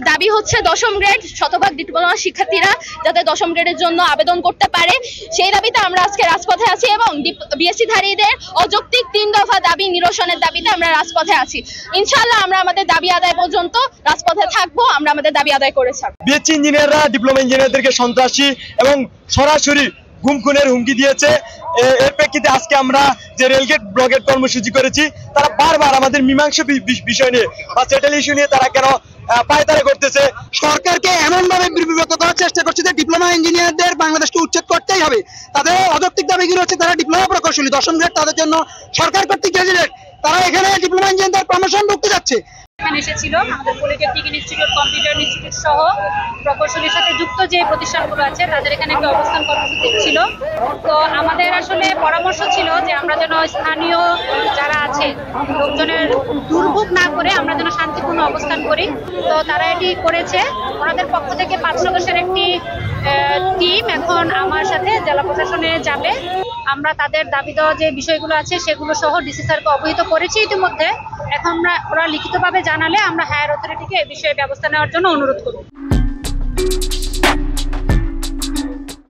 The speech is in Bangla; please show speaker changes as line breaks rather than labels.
দাবি হচ্ছে দশম গ্রেড শতভাগ ডিপ্লোমা শিক্ষার্থীরা যাতে দশম গ্রেডের জন্য আবেদন করতে পারে, সেই দাবিতে আমরা আজকে রাজপথে আছি এবং বিএসসি ধারীদের অযৌক্তিক 3 দফা দাবি নিরসনের দাবিতে আমরা রাজপথে আছি। ইনশাআল্লাহ আমরা আমাদের দাবি আদায় পর্যন্ত রাজপথে থাকবো, আমরা আমাদের দাবি আদায় করে ছাড়বো।
বিএসসি ইঞ্জিনিয়াররা ডিপ্লোমা ইঞ্জিনিয়ারদেরকে সন্ত্রাসী এবং সরাসরি গুম খুনের হুমকি দিয়েছে। এর প্রেক্ষিতে আজকে আমরা যে রেলগেট ব্লকেট কর্মসূচি করেছি, তারা বারবার আমাদের মীমাংসা বিষয় নিয়ে বা সেটেল ইস্যু নিয়ে তারা কেন পায়তারা করতেছে।
সরকারকে এমন ভাবে বিভক্ত করার চেষ্টা করছে যে ডিপ্লোমা ইঞ্জিনিয়ারদের বাংলাদেশকে উচ্ছেদ করতেই হবে। তাদের অযৌক্তিক দাবিগুলো হচ্ছে তারা ডিপ্লোমা প্রকৌশলী, দশম গ্রেড তাদের জন্য সরকার কর্তৃক গ্রাজুয়েট, তারা এখানে ডিপ্লোমা ইঞ্জিনিয়ারদের প্রমোশন ঢুকতে যাচ্ছে।
এখানে এসেছিল আমাদের পলিটেকনিক ইনস্টিটিউট, কম্পিউটার ইনস্টিটিউট সহ প্রকৌশলীর সাথে যুক্ত যে প্রতিষ্ঠানগুলো আছে তাদের এখানে একটা অবস্থান কর্মসূচি ছিল। তো আমাদের আসলে পরামর্শ ছিল যে আমরা যেন স্থানীয় যারা আছে লোকজনের দুর্ভোগ না করে আমরা যেন শান্তিপূর্ণ অবস্থান করি। তো তারা এটি করেছে। ওনাদের পক্ষ থেকে 5 সদস্যের একটি টিম এখন আমার সাথে জেলা প্রশাসনে যাবে। আমরা তাদের দাবি দেওয়া যে বিষয়গুলো আছে সেগুলো সহ ডিসি স্যারকে অবহিত করেছি ইতিমধ্যে। এখন ওরা লিখিতভাবে জানালে আমরা হায়ার অথরিটিকে এই বিষয়ে ব্যবস্থা নেওয়ার জন্য অনুরোধ করব।